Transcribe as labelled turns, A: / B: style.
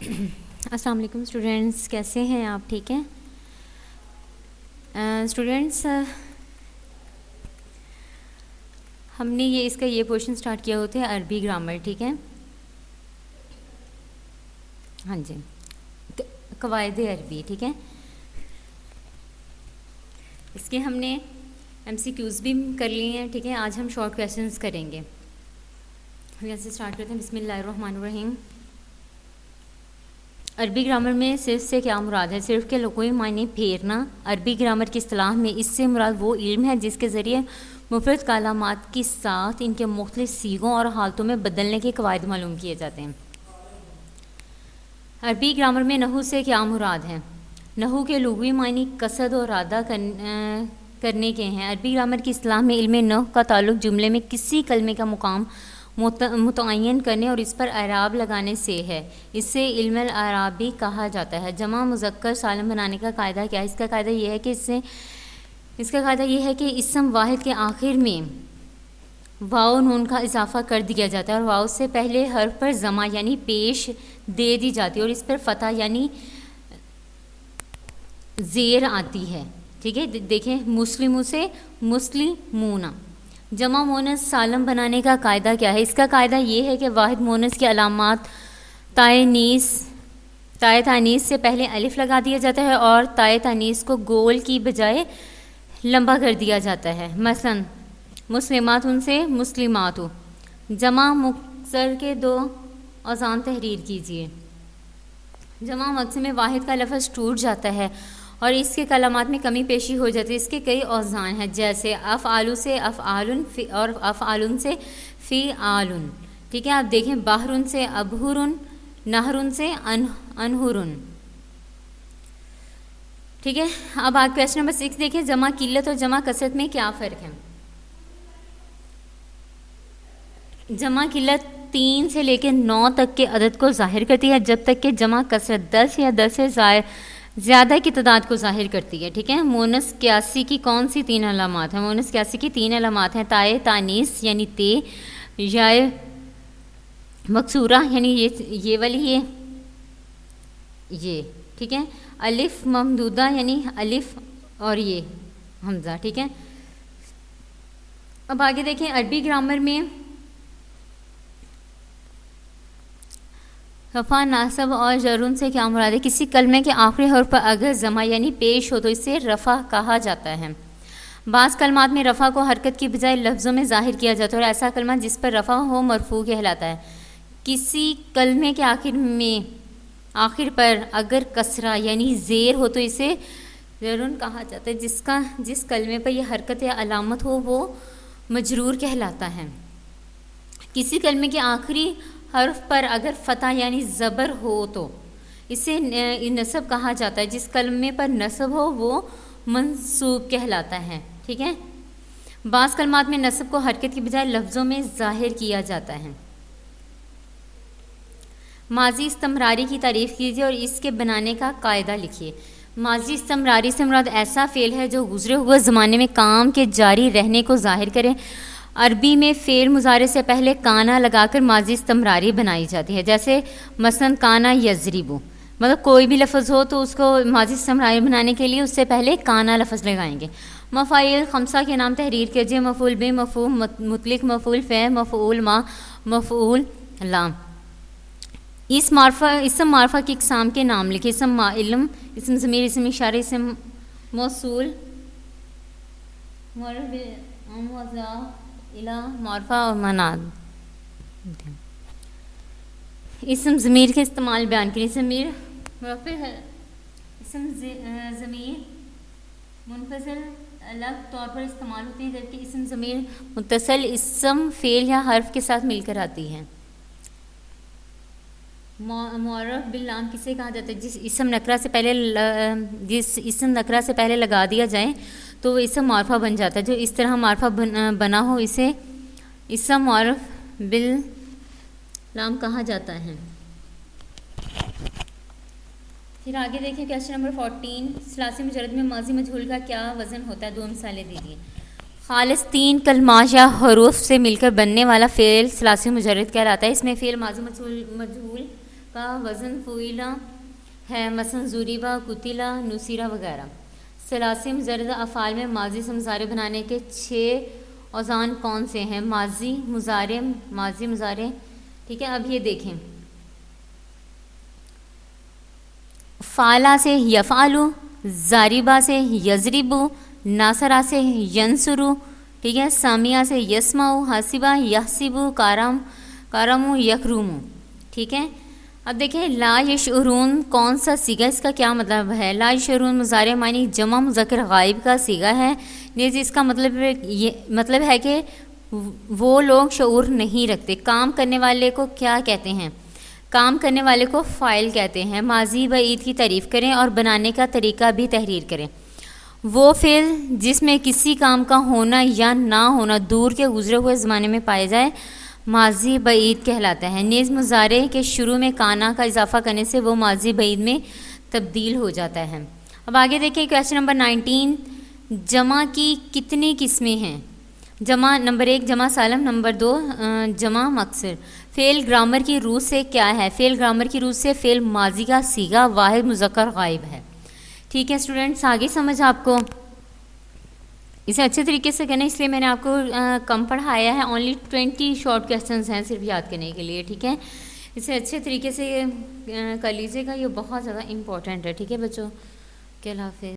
A: السلام علیکم اسٹوڈینٹس، کیسے ہیں آپ؟ ٹھیک ہیں اسٹوڈینٹس؟ ہم نے اس کا پورشن سٹارٹ کیا ہوتا ہے عربی گرامر. ٹھیک ہے، ہاں جی، قواعد عربی. ٹھیک ہے، اس کے ہم نے ایم سی کیوز بھی کر لیے ہیں. ٹھیک ہے، آج ہم شارٹ کویشچنس کریں گے. ہم یہاں سے اسٹارٹ کرتے ہیں. بسم اللہ الرحمن الرحیم. عربی گرامر میں صرف سے کیا مراد ہے؟ صرف کے لغوی معنی پھیرنا. عربی گرامر کی اصطلاح میں اس سے مراد وہ علم ہے جس کے ذریعے مفرد کلمات کے ساتھ ان کے مختلف صیغوں اور حالتوں میں بدلنے کے قواعد معلوم کیے جاتے ہیں. عربی گرامر میں نحو سے کیا مراد ہے؟ نحو کے لغوی معنی قصد اور ارادہ کرنے کے ہیں. عربی گرامر کی اصطلاح میں علم نحو کا تعلق جملے میں کسی کلمے کا مقام متعین کرنے اور اس پر اعراب لگانے سے ہے. اسے علم الاعراب بھی کہا جاتا ہے. جمع مذکر سالم بنانے کا قاعدہ کیا ہے؟ اس کا قاعدہ یہ ہے کہ اسم واحد کے آخر میں واو نون کا اضافہ کر دیا جاتا ہے اور واو سے پہلے حرف پر ضمہ یعنی پیش دے دی جاتی ہے اور اس پر فتح یعنی زیر آتی ہے. ٹھیک ہے، دیکھیں مسلموں سے مسلمون. جمع مونث سالم بنانے کا قاعدہ کیا ہے؟ اس کا قاعدہ یہ ہے کہ واحد مونث کی علامات تائے تانیث سے پہلے الف لگا دیا جاتا ہے اور تائے تانیث کو گول کی بجائے لمبا کر دیا جاتا ہے. مثلا مسلمات ان سے مسلمات. جمع مکسر کے 2 اوزان تحریر کیجیے. جمع مکسر میں واحد کا لفظ ٹوٹ جاتا ہے اور اس کے کلمات میں کمی پیشی ہو جاتی ہے. اس کے کئی اوزان ہیں، جیسے افعالو سے افعالن اور افعالن سے فیعالن. ٹھیک ہے، آپ دیکھیں بحرن سے ابہرن، نہرن سے انہرن. ٹھیک ہے، اب آپ کویشچن نمبر 6 دیکھیں. جمع قلت اور جمع کثرت میں کیا فرق ہے؟ جمع قلت 3 سے لے کے 9 تک کے عدد کو ظاہر کرتی ہے، جب تک کہ جمع کثرت 10 یا 10 سے زیادہ کی تعداد کو ظاہر کرتی ہے. ٹھیک ہے، مونث 81 کی کون سی 3 علامات ہیں؟ مونث 81 کی 3 علامات ہیں. تائے تانیث یعنی تے، یائے مکسورہ یعنی یہ والی یہ. ٹھیک ہے، الف ممدودہ یعنی الف اور یہ حمزہ. ٹھیک ہے، اب آگے دیکھیں. عربی گرامر میں رفع، ناصب اور جرن سے کیا مراد ہے؟ کسی کلمے کے آخری حرف پر اگر ضمہ یعنی پیش ہو تو اسے رفع کہا جاتا ہے. بعض کلمات میں رفع کو حرکت کی بجائے لفظوں میں ظاہر کیا جاتا ہے اور ایسا کلمہ جس پر رفع ہو مرفوع کہلاتا ہے. کسی کلمے کے آخر پر اگر کسرہ یعنی زیر ہو تو اسے جرن کہا جاتا ہے. جس کلمے پر یہ حرکت یا علامت ہو وہ مجرور کہلاتا ہے. کسی کلمے کے آخری حرف پر اگر فتح یعنی زبر ہو تو اسے نصب کہا جاتا ہے. جس کلمے پر نصب ہو وہ منصوب کہلاتا ہے. ٹھیک ہے، بعض کلمات میں نصب کو حرکت کی بجائے لفظوں میں ظاہر کیا جاتا ہے. ماضی استمراری کی تعریف کیجیے اور اس کے بنانے کا قاعدہ لکھیے. ماضی استمراری سے مراد ایسا فعل ہے جو گزرے ہوئے زمانے میں کام کے جاری رہنے کو ظاہر کرے. عربی میں فعل مضارع سے پہلے کانا لگا کر ماضی استمراری بنائی جاتی ہے. جیسے مثلا کانا یضربو، مطلب کوئی بھی لفظ ہو تو اس کو ماضی استمراری بنانے کے لیے اس سے پہلے کانا لفظ لگائیں گے. مفاعیل خمسہ کے نام تحریر کیجیے. مفعول بہ، مفعول مطلق، مفعول فعل، مفعول ما، مفعول لام. اسم معرفہ کی اقسام کے نام لکھیں. اسم علم، اسم ضمیر، اسم اشارہ، اسم موصول، معرفہ اور مناد. اسم ضمیر کے استعمال بیان کریں. ضمیر مرفع ہے، اسم ضمیر منفصل الگ طور پر استعمال ہوتی ہے، جبکہ اسم ضمیر متصل اسم فعل یا حرف کے ساتھ مل کر آتی ہے. معرف باللام کسے کہا جاتا ہے؟ جس اسم نکرہ سے پہلے لگا دیا جائے تو وہ اسم معرفہ بن جاتا ہے. جو اس طرح معرفہ بنا ہو اسے اسم معرف باللام کہا جاتا ہے. پھر آگے دیکھیں کویشچن نمبر 14. ثلاثی مجرد میں ماضی مجہول کا کیا وزن ہوتا ہے؟ 2 مثالیں دیجیے. خالص 3 کلمات یا حروف سے مل کر بننے والا فعل ثلاثی مجرد کہلاتا ہے. اس میں فعل ماضی مجہول کا وزن فعیلا ہے، مثلا ضریبا، قتلا، نصیرہ وغیرہ۔ ثلاثی متعدد افعال میں ماضی سے مضارع بنانے کے 6 اوزان کون سے ہیں؟ ماضی، مضارع، ٹھیک ہے۔ اب یہ دیکھیں، فعلا سے یفعلو، ضاربہ سے یضربو، ناصرہ سے ینصرو، ٹھیک ہے، سامعہ سے یسمعو، حاسبہ یحسبو، کارمو یکرمو، ٹھیک ہے۔ اب دیکھیں لا یشعرون کون سا صیغہ، اس کا کیا مطلب ہے؟ لا یشعرون مضارع معنی جمع مذکر غائب کا صیغہ ہے، نیز اس کا مطلب ہے کہ وہ لوگ شعور نہیں رکھتے۔ کام کرنے والے کو کیا کہتے ہیں؟ کام کرنے والے کو فاعل کہتے ہیں۔ ماضی بعید کی تعریف کریں اور بنانے کا طریقہ بھی تحریر کریں۔ وہ فعل جس میں کسی کام کا ہونا یا نہ ہونا دور کے گزرے ہوئے زمانے میں پائے جائے ماضی بعید کہلاتا ہے۔ نیز مضارع کے شروع میں کانا کا اضافہ کرنے سے وہ ماضی بعید میں تبدیل ہو جاتا ہے۔ اب آگے دیکھیں کویسچن نمبر 19، جمع کی کتنی قسمیں ہیں؟ جمع نمبر 1 جمع سالم، نمبر 2 جمع مکسر۔ فعل گرامر کی روح سے کیا ہے؟ فعل گرامر کی روح سے فعل ماضی کا صیغہ واحد مذکر غائب ہے۔ ٹھیک ہے اسٹوڈنٹس، آگے سمجھ آپ کو اسے اچھے طریقے سے کرنا، اس لیے میں نے آپ کو کم پڑھایا ہے، اونلی 20 شارٹ کویسچنز ہیں صرف یاد کرنے کے لیے، ٹھیک ہے۔ اسے اچھے طریقے سے کر لیجیے گا، یہ بہت زیادہ امپورٹنٹ ہے، ٹھیک ہے بچوں۔ اللہ حافظ۔